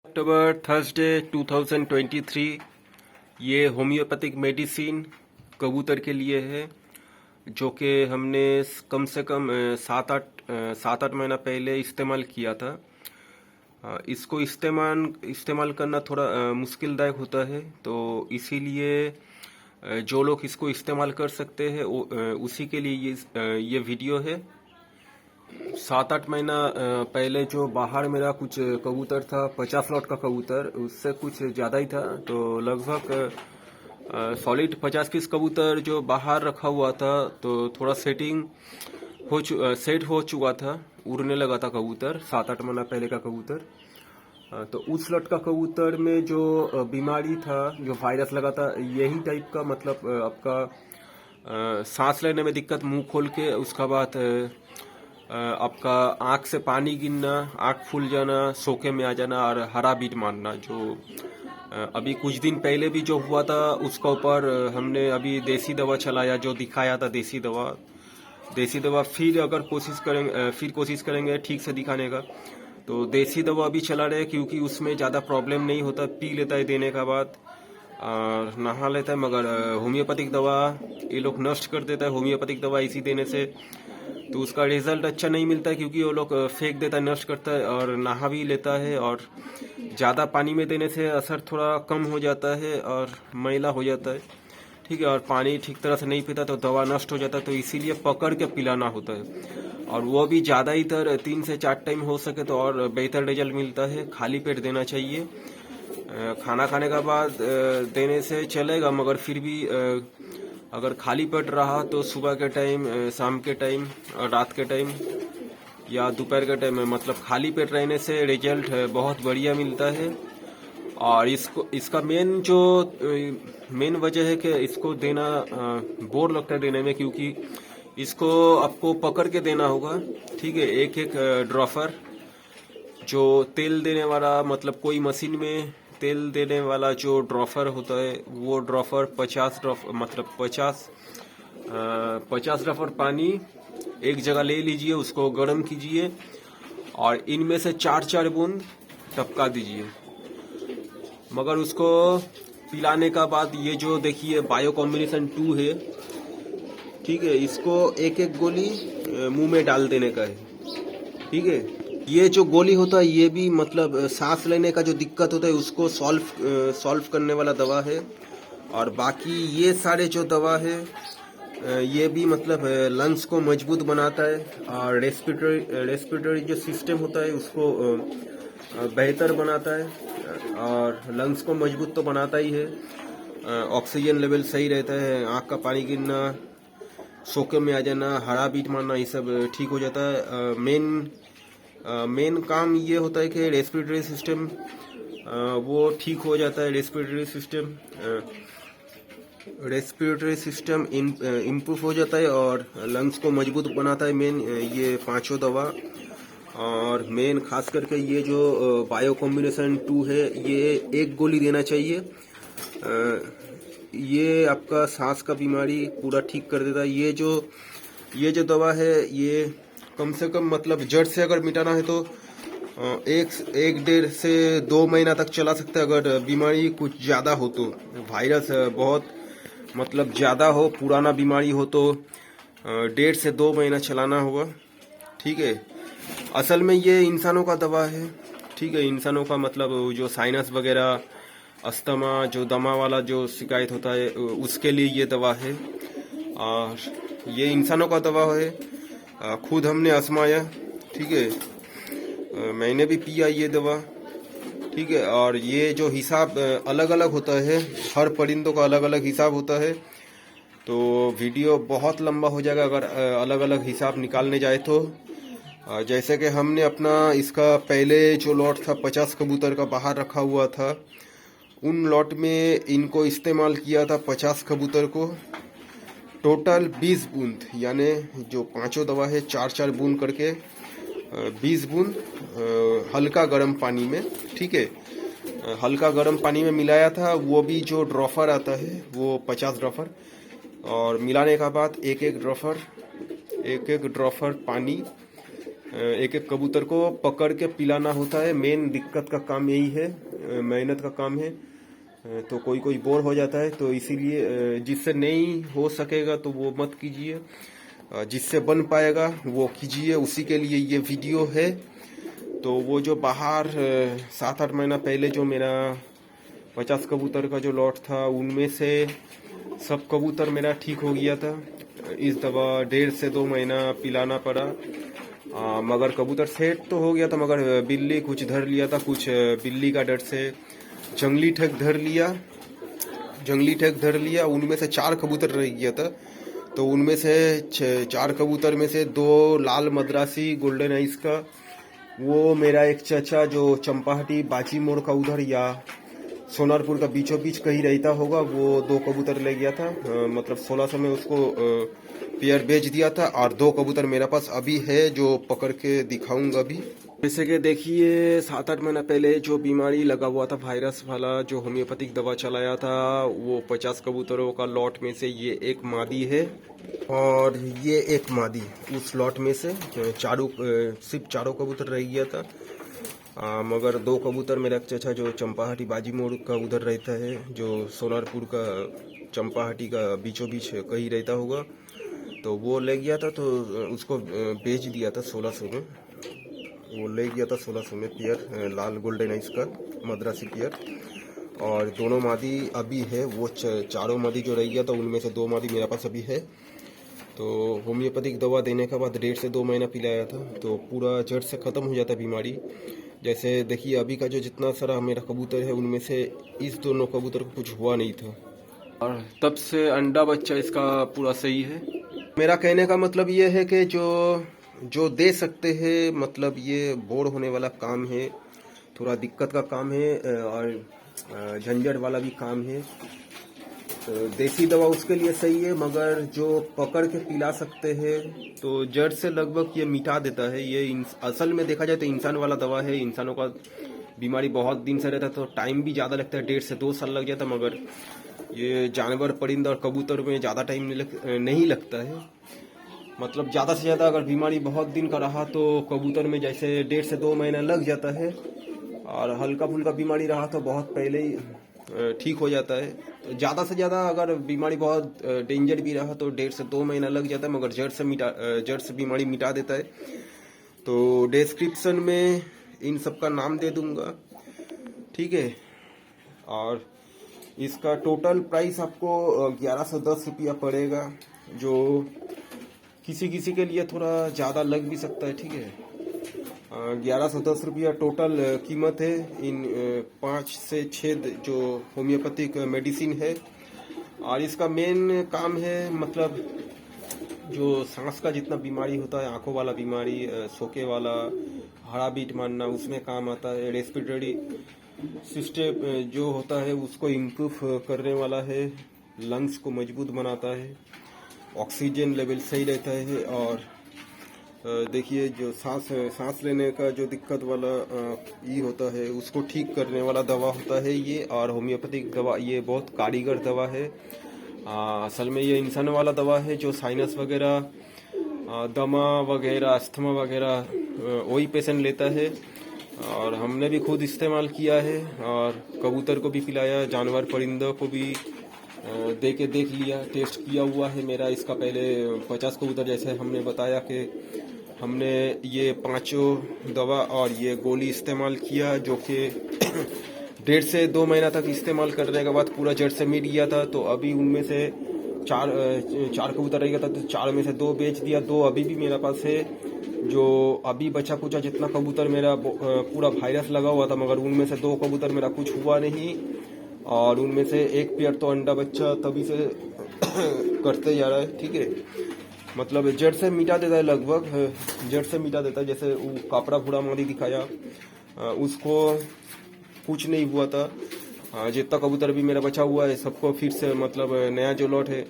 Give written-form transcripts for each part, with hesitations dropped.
अक्टूबर Thursday 2023। ये homeopathic medicine कबूतर के लिए है, जो कि हमने कम से कम 7-8 महीना पहले इस्तेमाल किया था। इसको इस्तेमाल करना थोड़ा मुश्किलदायक होता है, तो इसीलिए जो लोग इसको इस्तेमाल कर सकते हैं उसी के लिए ये वीडियो है। 7-8 महीना पहले जो बाहर मेरा कुछ कबूतर था, 50 लॉट का कबूतर, उससे कुछ ज़्यादा ही था, तो लगभग सॉलिड 50 पीस कबूतर जो बाहर रखा हुआ था, तो थोड़ा सेट हो चुका था, उड़ने लगा था कबूतर। 7-8 महीना पहले का कबूतर। तो उस लॉट का कबूतर में जो बीमारी था, जो वायरस लगा था, यही टाइप का, मतलब आपका सांस लेने में दिक्कत, मुंह खोल के, उसका बाद आपका आँख से पानी गिरना, आँख फूल जाना, सोके में आ जाना और हरा बीट मारना। जो अभी कुछ दिन पहले भी जो हुआ था, उसका ऊपर हमने अभी देसी दवा चलाया, जो दिखाया था देसी दवा। फिर कोशिश करेंगे ठीक से दिखाने का। तो देसी दवा भी चला रहे, क्योंकि उसमें ज़्यादा प्रॉब्लम नहीं होता, पी लेता है देने का बाद और नहा लेता है। मगर होम्योपैथिक दवा ये लोग नष्ट कर देता है। होम्योपैथिक दवा इसी देने से तो उसका रिजल्ट अच्छा नहीं मिलता है, क्योंकि वो लोग फेंक देता है, नष्ट करता है और नहा भी लेता है। और ज़्यादा पानी में देने से असर थोड़ा कम हो जाता है और मैला हो जाता है, ठीक है। और पानी ठीक तरह से नहीं पीता तो दवा नष्ट हो जाता है, तो इसीलिए पकड़ के पिलाना होता है। और वो भी ज़्यादा इधर 3 से 4 टाइम हो सके तो और बेहतर रिजल्ट मिलता है। खाली पेट देना चाहिए। खाना खाने का बाद देने से चलेगा, मगर फिर भी अगर खाली पेट रहा तो सुबह के टाइम, शाम के टाइम और रात के टाइम या दोपहर के टाइम में, मतलब खाली पेट रहने से रिजल्ट बहुत बढ़िया मिलता है। और इसका मेन वजह है कि इसको देना बोर लगता है देने में, क्योंकि इसको आपको पकड़ के देना होगा, ठीक है। एक एक ड्रॉपर जो तेल देने वाला, मतलब कोई मशीन में तेल देने वाला जो ड्रॉपर होता है, वो ड्रॉपर 50 ड्रॉपर पानी एक जगह ले लीजिए, उसको गर्म कीजिए और इनमें से 4-4 बूंद टपका दीजिए। मगर उसको पिलाने का बाद ये जो देखिए बायो कॉम्बिनेशन 2 है, ठीक है, इसको एक एक गोली मुंह में डाल देने का है, ठीक है। ये जो गोली होता है, ये भी मतलब सांस लेने का जो दिक्कत होता है उसको सॉल्व करने वाला दवा है। और बाकी ये सारे जो दवा है, ये भी मतलब लंग्स को मजबूत बनाता है और रेस्पिरेटरी जो सिस्टम होता है उसको बेहतर बनाता है। और लंग्स को मजबूत तो बनाता ही है, ऑक्सीजन लेवल सही रहता है, आँख का पानी गिरना, सोके में आ जाना, हरा बीट मारना, ये सब ठीक हो जाता है। मेन काम ये होता है कि रेस्पिरेटरी सिस्टम वो ठीक हो जाता है। रेस्पिरेटरी सिस्टम इम्प्रूव हो जाता है और लंग्स को मजबूत बनाता है। मेन ये पांचों दवा, और मेन खास करके ये जो बायो कॉम्बिनेशन 2 है, ये एक गोली देना चाहिए। ये आपका सांस का बीमारी पूरा ठीक कर देता है। ये जो दवा है, ये कम से कम मतलब जड़ से अगर मिटाना है तो 1-1.5 से 2 महीना तक चला सकता है। अगर बीमारी कुछ ज़्यादा हो तो, वायरस बहुत मतलब ज़्यादा हो, पुराना बीमारी हो, तो 1.5 से 2 महीना चलाना होगा, ठीक है। असल में ये इंसानों का दवा है, ठीक है। इंसानों का मतलब जो साइनस वगैरह, अस्थमा, जो दमा वाला जो शिकायत होता है, उसके लिए ये दवा है। और ये इंसानों का दवा है, खुद हमने आजमाया, ठीक है। मैंने भी पिया ये दवा, ठीक है। और ये जो हिसाब अलग अलग होता है, हर परिंदों का अलग अलग हिसाब होता है, तो वीडियो बहुत लंबा हो जाएगा अगर अलग अलग हिसाब निकालने जाए तो। जैसे कि हमने अपना इसका पहले जो लॉट था 50 कबूतर का बाहर रखा हुआ था, उन लॉट में इनको इस्तेमाल किया था 50 कबूतर को टोटल 20 बूंद, यानी जो पांचों दवा है 4-4 बूंद करके 20 बूंद हल्का गर्म पानी में, ठीक है, हल्का गर्म पानी में मिलाया था। वो भी जो ड्रॉपर आता है वो 50 ड्रॉपर, और मिलाने का बाद एक एक ड्रॉपर पानी एक एक कबूतर को पकड़ के पिलाना होता है। मेन दिक्कत का काम यही है, मेहनत का काम है। तो कोई कोई बोर हो जाता है, तो इसीलिए जिससे नहीं हो सकेगा तो वो मत कीजिए, जिससे बन पाएगा वो कीजिए, उसी के लिए ये वीडियो है। तो वो जो बाहर 7-8 महीना पहले जो मेरा 50 कबूतर का जो लॉट था, उनमें से सब कबूतर मेरा ठीक हो गया था। इस दवा 1.5 से 2 महीना पिलाना पड़ा, मगर कबूतर सेट तो हो गया था, मगर बिल्ली कुछ धर लिया था। कुछ बिल्ली का डर से जंगली ठग धर लिया। उनमें से 4 कबूतर रह गया था। तो उनमें से 4 कबूतर में से 2 लाल मद्रासी गोल्डन आइस का, वो मेरा एक चाचा जो चंपाहटी बाजी मोड़ का उधर या सोनारपुर का बीचों बीच कहीं रहता होगा, वो 2 कबूतर ले गया था। मतलब 1600 में उसको पेयर बेच दिया था, और 2 कबूतर मेरे पास अभी है जो पकड़ के दिखाऊंगा अभी। जैसे कि देखिए 7-8 महीना पहले जो बीमारी लगा हुआ था, वायरस वाला, जो होम्योपैथिक दवा चलाया था, वो 50 कबूतरों का लॉट में से ये एक मादी है और ये एक मादी। उस लॉट में से सिर्फ 4 कबूतर रह गया था। मगर 2 कबूतर मेरा चाचा जो चंपाहटी बाजी मोड़ का उधर रहता है, जो सोनारपुर का चंपाहटी का बीचों बीच कहीं रहता होगा, तो वो ले गया था। तो उसको बेच दिया था 1600 में। वो ले गया था 1600 में पेयर, लाल गोल्डन आइस का मद्रासी पेयर। और दोनों मादी अभी है। वो 4 मादी जो रह गया था, उनमें से 2 मादी मेरे पास अभी है। तो होम्योपैथिक दवा देने के बाद 1.5 से 2 महीना पिलाया था, तो पूरा जड़ से ख़त्म हो जाता बीमारी। जैसे देखिए अभी का जो जितना सारा मेरा कबूतर है, उनमें से इस दोनों कबूतर को कुछ हुआ नहीं था, और तब से अंडा बच्चा इसका पूरा सही है। मेरा कहने का मतलब ये है कि जो दे सकते हैं, मतलब ये बोर होने वाला काम है, थोड़ा दिक्कत का काम है, और झंझट वाला भी काम है। तो देसी दवा उसके लिए सही है, मगर जो पकड़ के पिला सकते हैं तो जड़ से लगभग ये मिटा देता है। ये असल में देखा जाए तो इंसान वाला दवा है। इंसानों का बीमारी बहुत दिन से रहता है, तो टाइम भी ज़्यादा लगता है, 1.5 से 2 साल लग जाता है। मगर ये जानवर, परिंदा और कबूतर में ज़्यादा टाइम नहीं लगता है। मतलब ज़्यादा से ज़्यादा अगर बीमारी बहुत दिन का रहा तो कबूतर में जैसे 1.5 से 2 महीना लग जाता है, और हल्का फुल्का बीमारी रहा तो बहुत पहले ही ठीक हो जाता है। तो ज़्यादा से ज़्यादा अगर बीमारी बहुत डेंजर भी रहा तो 1.5 से 2 महीना लग जाता है, मगर जड़ से बीमारी मिटा देता है। तो डिस्क्रिप्शन में इन सब का नाम दे दूंगा, ठीक है। और इसका टोटल प्राइस आपको 1110 रुपया पड़ेगा, जो किसी किसी के लिए थोड़ा ज़्यादा लग भी सकता है, ठीक है। 1110 रुपया टोटल कीमत है। इन 5 से 6 जो होम्योपैथिक मेडिसिन है, और इसका मेन काम है, मतलब जो सांस का जितना बीमारी होता है, आंखों वाला बीमारी, सोके वाला, हाड़ा बीट मारना, उसमें काम आता है। रेस्पिरेटरी सिस्टम जो होता है उसको इम्प्रूव करने वाला है, लंग्स को मजबूत बनाता है, ऑक्सीजन लेवल सही रहता है। और देखिए जो सांस लेने का जो दिक्कत वाला ये होता है, उसको ठीक करने वाला दवा होता है ये। और होम्योपैथिक दवा ये बहुत कारीगर दवा है। असल में ये इंसान वाला दवा है, जो साइनस वगैरह, दमा वगैरह, अस्थमा वगैरह वही पेशेंट लेता है। और हमने भी खुद इस्तेमाल किया है, और कबूतर को भी पिलाया, जानवर परिंदों को भी दे के देख लिया, टेस्ट किया हुआ है मेरा। इसका पहले 50 कबूतर, जैसे हमने बताया कि हमने ये 5 दवा और ये गोली इस्तेमाल किया, जो कि 1.5 से 2 महीना तक इस्तेमाल करने के बाद पूरा जड़ से मिट गया था। तो अभी उनमें से 4 कबूतर रह गया था, तो 4 में से 2 बेच दिया, 2 अभी भी मेरे पास है। जो अभी बचा कुचा जितना कबूतर मेरा पूरा वायरस लगा हुआ था, मगर उनमें से 2 कबूतर मेरा कुछ हुआ नहीं, और उनमें से एक पेयर तो अंडा बच्चा तभी से करते जा रहा है, ठीक है। मतलब जड़ से मिटा देता है, लगभग जड़ से मिटा देता है। जैसे वो कापड़ा फूड़ा मादी दिखाया, उसको कुछ नहीं हुआ था। जितना कबूतर भी मेरा बचा हुआ है, सबको फिर से, मतलब नया जो लॉट है,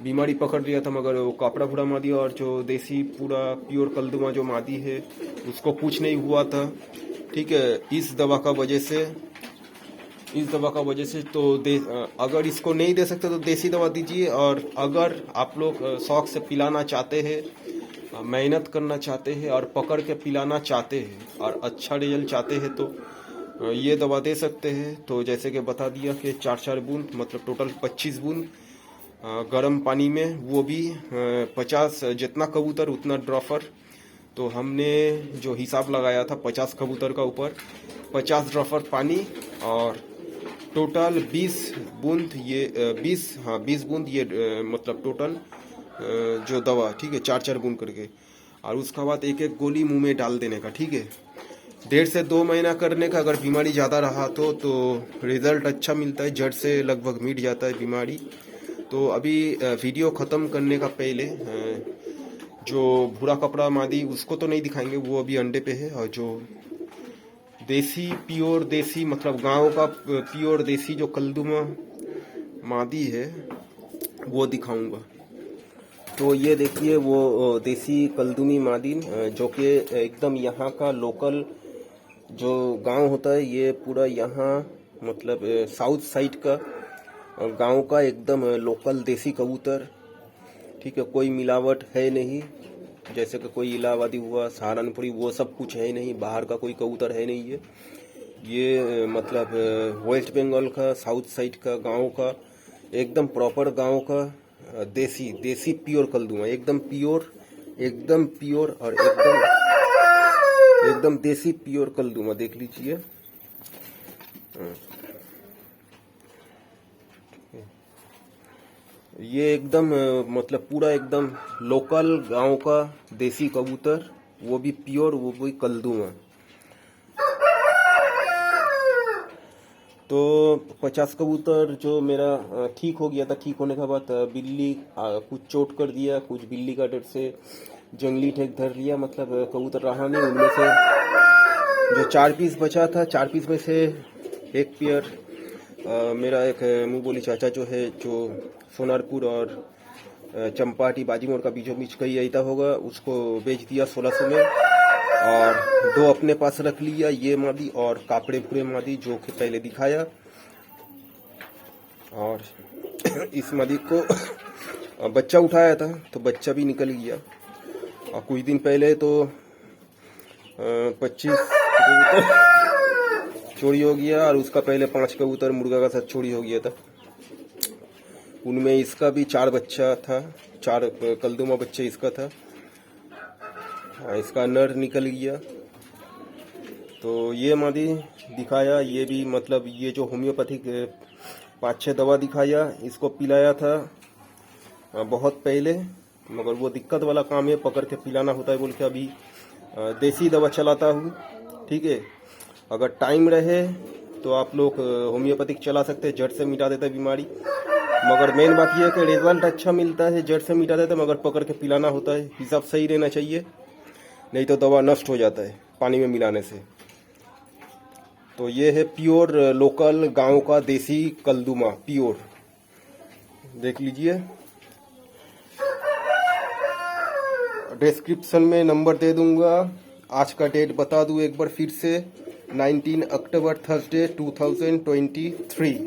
बीमारी पकड़ लिया था। मगर वो कापड़ा फूड़ा मादी और जो देसी पूरा प्योर कलदुमा जो मादी है, उसको कुछ नहीं हुआ था, ठीक है। इस दवा का वजह से तो अगर इसको नहीं दे सकते तो देसी दवा दीजिए। और अगर आप लोग शौक से पिलाना चाहते हैं मेहनत करना चाहते हैं और पकड़ के पिलाना चाहते हैं और अच्छा रिजल्ट चाहते हैं तो ये दवा दे सकते हैं। तो जैसे कि बता दिया कि 4-4 बूंद मतलब टोटल 25 बूंद गर्म पानी में, वो भी 50 जितना कबूतर उतना ड्रॉपर। तो हमने जो हिसाब लगाया था 50 कबूतर का ऊपर 50 ड्रॉपर पानी और टोटल 20 बूंद ये 20 बूंद ये मतलब टोटल जो दवा, ठीक है, 4-4 बूंद करके। और उसका बाद एक एक गोली मुंह में डाल देने का, ठीक है। 1.5 से 2 महीना करने का। अगर बीमारी ज़्यादा रहा तो रिजल्ट अच्छा मिलता है, जड़ से लगभग मिट जाता है बीमारी। तो अभी वीडियो ख़त्म करने का पहले जो भूरा कपड़ा मादी उसको तो नहीं दिखाएंगे, वो अभी अंडे पे है। और जो देसी प्योर देसी मतलब गांव का प्योर देसी जो कलदुमा मादी है वो दिखाऊंगा। तो ये देखिए वो देसी कलदुमी मादी जो कि एकदम यहाँ का लोकल जो गांव होता है, ये पूरा यहाँ मतलब साउथ साइड का गांव का एकदम लोकल देसी कबूतर, ठीक है। कोई मिलावट है नहीं, जैसे कि कोई इलाहाबादी हुआ, सहारनपुरी, वो सब कुछ है नहीं। बाहर का कोई कबूतर है नहीं। ये मतलब वेस्ट बंगाल का साउथ साइड का गांव का एकदम प्रॉपर गांव का देसी प्योर कलदुमा, एकदम प्योर और एकदम देसी प्योर कलदुमा। देख लीजिए, ये एकदम मतलब पूरा एकदम लोकल गांव का देसी कबूतर, वो भी प्योर, वो भी कलदुमा। तो 50 कबूतर जो मेरा ठीक हो गया था। ठीक होने के बाद बिल्ली कुछ चोट कर दिया, कुछ बिल्ली का डर से जंगली ठेक धर लिया, मतलब कबूतर रहा नहीं। उनमें से जो 4 पीस बचा था, 4 पीस में से एक पेयर मेरा एक मुँह बोली चाचा जो है, जो सोनारपुर और चंपाटी बाजीमोड़ का बीचों बीच कहीं रहता होगा, उसको बेच दिया 1600 में। और 2 अपने पास रख लिया, ये मादी और कापड़े भूरे मादी जो कि पहले दिखाया। और इस मादी को बच्चा उठाया था तो बच्चा भी निकल गया। और कुछ दिन पहले तो 25 कबूतर चोरी हो गया, और उसका पहले 5 कबूतर मुर्गा का साथ चोरी हो गया था। उनमें इसका भी 4 बच्चा था, 4 कलदुमा बच्चे इसका था। इसका नर निकल गया। तो ये मादी दिखाया, ये भी मतलब ये जो होम्योपैथिक 5-6 दवा दिखाया, इसको पिलाया था बहुत पहले, मगर वो दिक्कत वाला काम है, पकड़ के पिलाना होता है बोल के अभी देसी दवा चलाता हूँ, ठीक है। अगर टाइम रहे तो आप लोग होम्योपैथिक चला सकते हैं, जड़ से मिटा देता है बीमारी। मगर मेन बात यह है कि रिजल्ट अच्छा मिलता है, जड़ से मिटा देता है, मगर पकड़ के पिलाना होता है। हिसाब सही रहना चाहिए, नहीं तो दवा नष्ट हो जाता है पानी में मिलाने से। तो ये है प्योर लोकल गांव का देसी कलदुमा प्योर, देख लीजिए। डिस्क्रिप्शन में नंबर दे दूंगा। आज का डेट बता दूं एक बार फिर से, 19 अक्टूबर थर्सडे 2023।